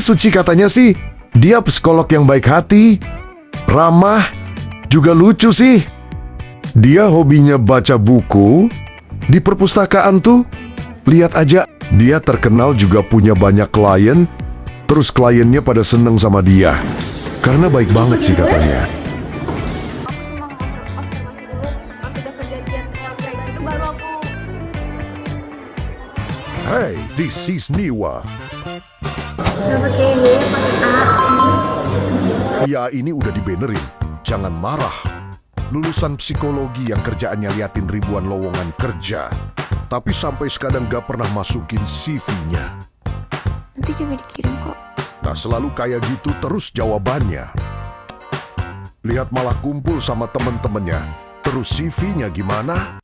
Suci katanya sih, dia psikolog yang baik hati, ramah, juga lucu sih. Dia hobinya baca buku di perpustakaan tuh. Lihat aja, dia terkenal juga punya banyak klien. Terus kliennya pada seneng sama dia. Karena baik banget sih katanya. Hey, this is Niwa. Iya, ini udah dibenerin. Jangan marah. Lulusan psikologi yang kerjaannya liatin ribuan lowongan kerja. Tapi sampai sekarang gak pernah masukin CV-nya. Nanti juga dikirim kok. Nah, selalu kayak gitu terus jawabannya. Lihat malah kumpul sama temen-temennya. Terus CV-nya gimana?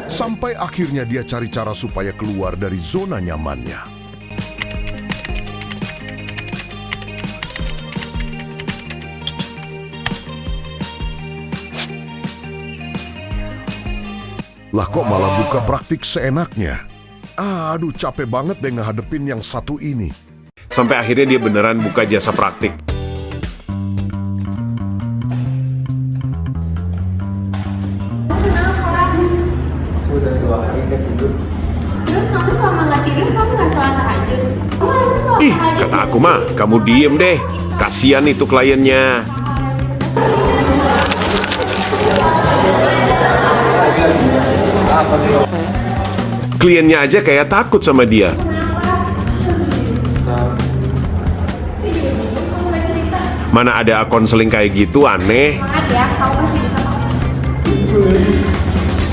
Sampai akhirnya dia cari cara supaya keluar dari zona nyamannya. Lah kok malah buka praktik seenaknya? Aduh, capek banget deh ngehadepin yang satu ini. Sampai akhirnya dia beneran buka jasa praktik. Sudah 2 hari gak tidur. Terus kamu selama nggak tidur kamu nggak sholat tahajud? Kamu harusnya sholat Ih, tahajud. kata aku mah, kamu diem deh. Kasian itu kliennya. Apa sih? Kliennya aja kayak takut sama dia. Mana ada konseling kayak gitu, aneh. Semangat ya, kamu pasti bisa kok.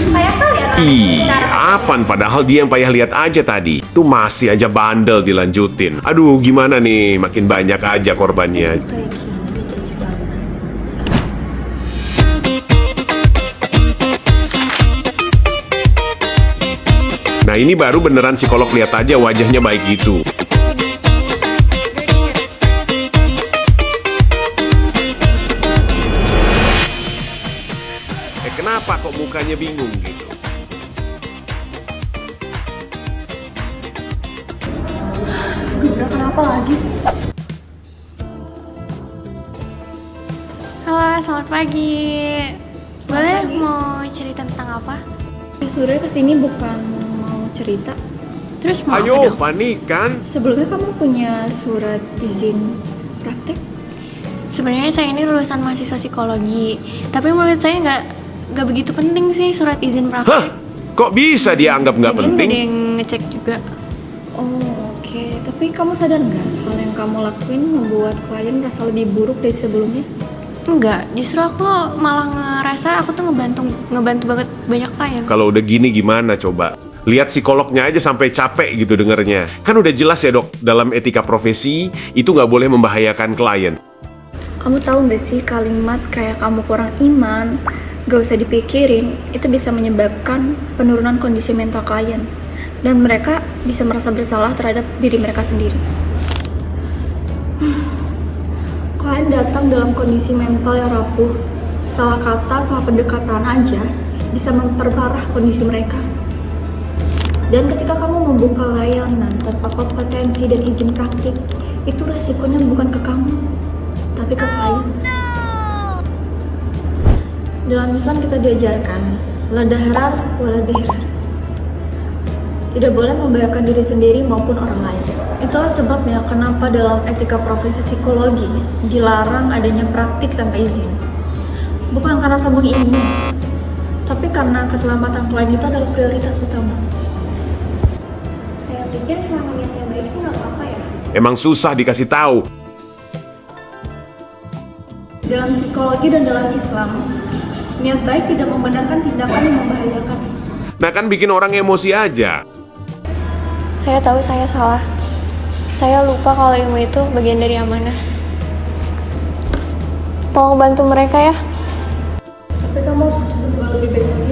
Kayak kalian Ih, apaan padahal dia yang payah lihat aja tadi. Tuh masih aja bandel dilanjutin. Aduh, gimana nih? Makin banyak aja korbannya. Nah, ini baru beneran psikolog, lihat aja wajahnya baik gitu. Kenapa kok mukanya bingung gitu? Kenapa lagi sih? Halo, selamat pagi. Boleh mau cerita tentang apa? Surya kesini bukan mau cerita. Terus mau apa Ayo, dong? panik kan? Sebelumnya kamu punya surat izin praktek? Sebenarnya saya ini lulusan mahasiswa psikologi, tapi menurut saya nggak begitu penting sih surat izin Hah? praktek. Kok bisa dia anggap nggak Lagian nggak penting? ada yang ngecek juga. Oh, oke. Tapi kamu sadar nggak hal yang kamu lakuin membuat klien merasa lebih buruk dari sebelumnya? Enggak, justru aku malah ngerasa aku tuh ngebantu banget banyak klien. Kalau udah gini gimana coba? Lihat psikolognya aja sampai capek gitu dengernya. Kan udah jelas ya dok, dalam etika profesi itu nggak boleh membahayakan klien. Kamu tahu nggak sih kalimat kayak kamu kurang iman, gak usah dipikirin, itu bisa menyebabkan penurunan kondisi mental klien. Dan mereka bisa merasa bersalah terhadap diri mereka sendiri. Klien datang dalam kondisi mental yang rapuh. Salah kata, salah pendekatan aja bisa memperparah kondisi mereka. Dan ketika kamu membuka layanan tanpa kompetensi dan izin praktik, itu resikonya bukan ke kamu, tapi ke klien. Dalam Islam kita diajarkan, la dahrar wala dihrar. Tidak boleh membahayakan diri sendiri maupun orang lain. Itulah sebabnya kenapa dalam etika profesi psikologi dilarang adanya praktik tanpa izin. Bukan karena sombong ilmu, tapi karena keselamatan klien itu adalah prioritas utama. Saya pikir selama niatnya baik sih nggak apa-apa ya. Emang susah dikasih tahu. Dalam psikologi dan dalam Islam, niat baik tidak membenarkan tindakan yang membahayakan. Nah kan bikin orang emosi aja. Saya tahu saya salah. Saya lupa kalau ilmu itu bagian dari amanah. Tolong bantu mereka ya. Tapi kamu harus berbuat lebih baik.